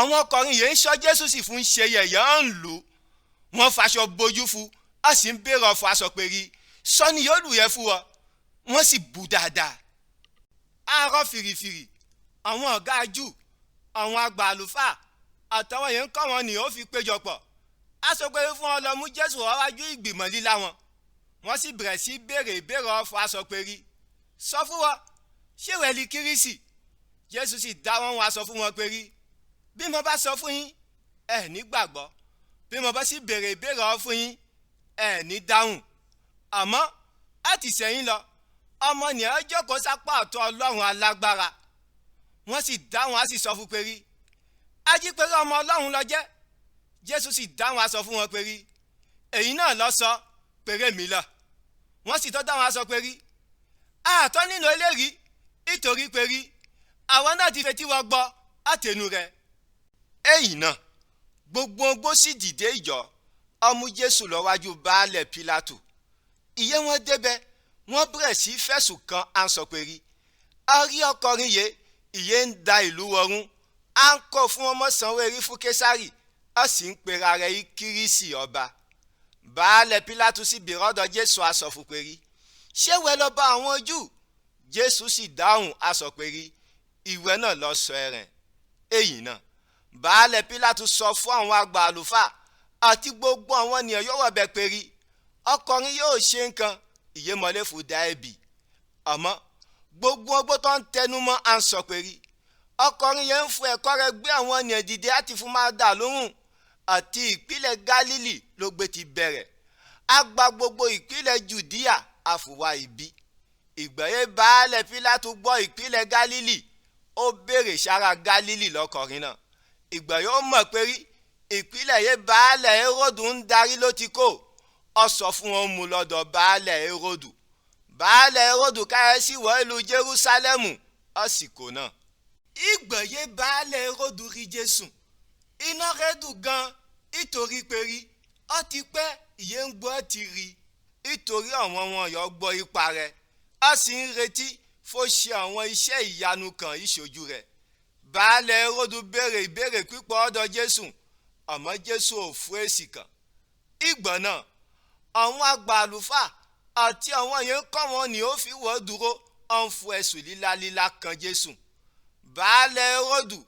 àwọn ọkùnrin yìí ń sọ Jésù sì fún ṣe yẹ̀yẹ́ ń lù ú. Wọ́n faṣọ bojú fún, a sì ń béèrè ọ̀fọ̀ aṣọ péré sọ́ni yóò lù yẹ fún ọ. Wọ́n sì bú dáadáa. Àárọ̀ fìrìfìrì àwọn ọ̀gá Júù, àwọn àgbà àlùfáà àtàwọn yẹn ń kọ́ wọn ní ó fi péjọpọ̀. A sọ pé fún ọ lọ mú Jésù wá wájú ìgbìmọ̀ lílá wọn. Wọ́n sì bẹ̀rẹ̀ sí béèrè ìbéèrè ọ̀fọ̀ aṣọ péré. Sọ fún wọn, ṣé ìwọ ni Kírísì? Jésù sì dá wọn wá sọ fún wọn péré, bí mo bá sọ fún yín ẹ ní gbàgbọ́, bí mo bá sì béèrè ìbéèrè ọ fún yín ẹ ní dáhùn. Àmọ́ láti sẹ́yìn lọ ọmọnìyàn jókòó sápá ọ̀tún Ọlọ́run alágbára. Wọ́n sì dáhùn á sì sọ fún péré, ajípéré ọmọ Ọlọ́run ló jẹ́. Jésù sì dáhùn á sọ fún wọn péré, èyí náà ló sọ péré mi lọ. Wọ́n sì tó dáhùn á sọ péré, àtọ́ nínú eléyìí nítorí péré àwọn náà ti fetí wọ́n gbọ́ àtẹnu rẹ̀. Èyí náà gbogbo ogbó sì dìde ìjọ ọmú Jésù lọ wájú baálẹ̀ Pílátù. Ìyẹn wọn débẹ̀ wọ́n bẹ̀rẹ̀ sí fẹ̀sùn kan à ń sọ péré, a rí ọkùnrin yìí ìyẹn ń da ìlú wọ̀run, à ń kọ́ fún ọmọ sanwó erí fún Késárì, a sì ń pera rẹ̀ Kírísì ọba. Baálẹ̀ Pílátù sì béèrè ọ̀dọ̀ Jésù a sọ fún péré, ṣé ìwọ ló bá àwọn Júù? Jésù sì dáhùn a sọ péré, ìwọ náà ló sọ ẹ̀rẹ̀. Èyí náà baálẹ̀ Pílátù sọ fún àwọn àgbà àlùfáà àti gbogbo àwọn ènìyàn yóò wọ̀ bẹ̀ péré, ọkùnrin yóò ṣe nǹkan ìyémọ̀lé fún dá ẹ̀bi. Àmọ́ gbogbo ọgbọ́n tó ń tẹnu mọ́ à ń sọ péré, ọkùnrin yẹn ń fún ẹ̀kọ́ rẹ̀ gbé àwọn ènìyàn dìde láti fún máa dà lóhùn. Àti ìpínlẹ̀ Gálílì ló gbé ti bẹ̀rẹ̀, a gba gbogbo ìpínlẹ̀ Jùdíà àfùwà ìbí. Ìgbẹ̀yẹ baálẹ̀ Pílátù gbọ́ ìpínlẹ̀ Gálílì, ó béèrè sára Gálílì lọ́kọ̀rin náà. Ìgbẹ̀yẹ ó mọ̀ pé ìpínlẹ̀ yẹ baálẹ̀ Héródù ń darí ló ti kó, ó sọ fún wọn mú lọ́dọ̀ baálẹ̀ Héródù. Baálẹ̀ Héródù káyọ̀ sí wọ ìlú Jerúsálẹ́mù àsìkò náà. Ìgbẹ̀yẹ baálẹ̀ Héródù rí Jésù, iná rẹ̀ dùn gan nítorí péré ó ti pẹ́ ìyẹn ń gbọ́ ti rí, nítorí àwọn wọn yọ gbọ́ ipa rẹ̀, ó sì ń retí fó ṣe àwọn iṣẹ́ ìyanu kan ìṣojú rẹ̀. Baálẹ̀ Héródù béèrè ìbéèrè pípọ̀ ọ̀dọ̀ Jésù, àmọ́ Jésù ò fún èsì kan. Ìgbà náà àwọn àgbà àlùfáà àti àwọn yẹn kọ́ wọn ni ó fi wọ́ dúró, ó ń fún ẹ̀sùn lílá kan Jésù. Baálẹ̀ Héródù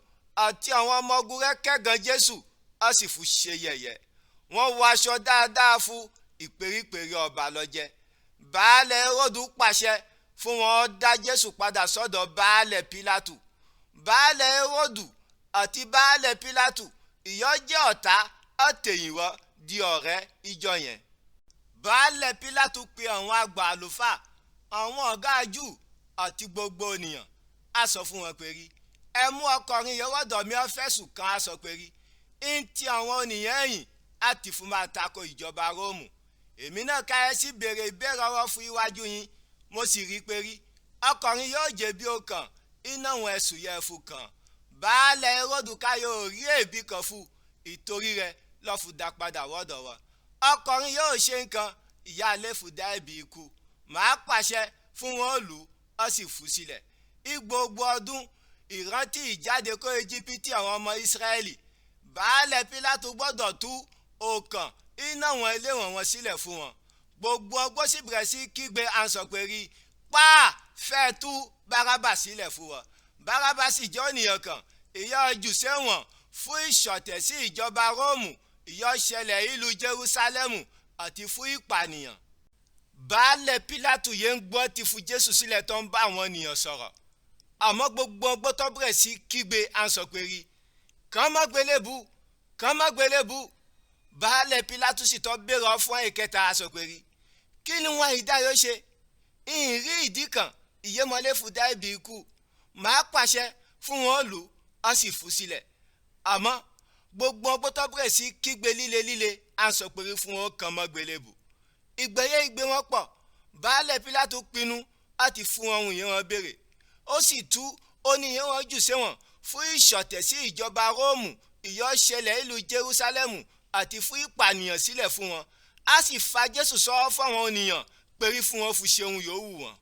àti àwọn ọmọ ogun rẹ̀ kẹ́gàn Jésù, ó sì fún ṣe yẹ̀yẹ́. Wọ́n wọ aṣọ dáadáa fún ìpèrípèrè ọba lọ́jẹ́. Baálẹ̀ Héródù pàṣẹ fún wọn dá Jésù padà sọ́dọ̀ baálẹ̀ Pílátù. Baálẹ̀ Héródù àti baálẹ̀ Pílátù ìyọ́ jẹ́ ọ̀tá àtẹ̀yìnwá di ọ̀rẹ́ ìjọ yẹn. Baálẹ̀ Pílátù pe àwọn àgbà àlùfáà, àwọn ọ̀gá Júù àti gbogbo ènìyàn, a sọ fún wọn péré, ẹ mú ọkùnrin yẹn wọ́dọ̀ mi ó fẹ̀sùn kan a sọ péré, ń ti àwọn ènìyàn ẹ̀yìn àti fún máa tako ìjọba Róòmù. Èmi náà káyọ̀ sí béèrè ìbéèrè ọ̀rọ̀ fún iwájú yín, mo sì rí péré ọkùnrin yóò jẹ̀bi ọkàn iná wọn ẹ̀sùn yẹ fún kan. Baálẹ̀ Héródù káyọ̀ rí èébì kan fún, ìtorí rẹ̀ lọ́ fún dá padà wọ́dọ̀ wọn. Ọkùnrin yóò ṣe nǹkan ìyá ilé fún dá ẹ̀bi ikú, màá pàṣẹ fún wọn lù ó sì fún sílẹ̀. Ìgbogbo ọdún ìrántí ìjáde kó Íjíbítì àwọn ọmọ Ísírẹ́lì, baálẹ̀ Pílátù gbọ́dọ̀ tú ọkàn iná wọn ilé wọn sílẹ̀ fún wọn. Gbogbo ọgbọ́n sì bẹ̀rẹ̀ sí kígbe ansọ̀pẹ̀rí, pa fẹ́ tú Bárábà sílẹ̀ fún wọn. Bárábà sì jẹ́ ènìyàn kan ìyà jù sẹ́wọ̀n fún ìṣọ̀tẹ̀ sí ìjọba Róòmù, ìyà ṣẹlẹ̀ ìlú Jerúsálẹ́mù àti fún ìpànìyàn. Baálẹ̀ Pílátù yẹn ń gbọ́ ti fún Jésù sílẹ̀ tó ń bá àwọn ènìyàn sọ̀rọ̀. Àmọ́ gbogbo ọgbọ́n tó bẹ̀rẹ̀ sí kígbe ansọ̀pẹ̀rí, kàn má gbélébù, kàn má gbélébù. Baálẹ̀ Pílátù sì tó béèrè fún ìkẹta ansọ̀pẹ̀rí, kí ni wọn ìdáyọ̀ ṣe? Ìrí ìdí kan ìyémọ̀lé fún dá ẹ̀bi ikú, màá pàṣẹ fún wọn lù ó sì fún sílẹ̀. Àmọ́ gbogbo ọgbọ́n tó bẹ̀rẹ̀ sí kígbe líle ansọ̀pẹ̀rí fún wọn kàn má gbélébù. Ìgbẹ̀yẹ ìgbé wọn pọ̀, baálẹ̀ Pílátù pinnu láti fún ohun ìyẹn wọn béèrè. Ó sì tú oníyẹn wọn jù sẹ́wọ̀n fún ìṣọ̀tẹ̀ sí ìjọba Róòmù, ìyà ṣẹlẹ̀ ìlú Jerúsálẹ́mù àti fún ìpànìyàn sílẹ̀ fún wọn. A sì fa Jésù sọ́wọ́ fún àwọn ènìyàn péré fún wọn fún ṣe ohun yòówù wọn.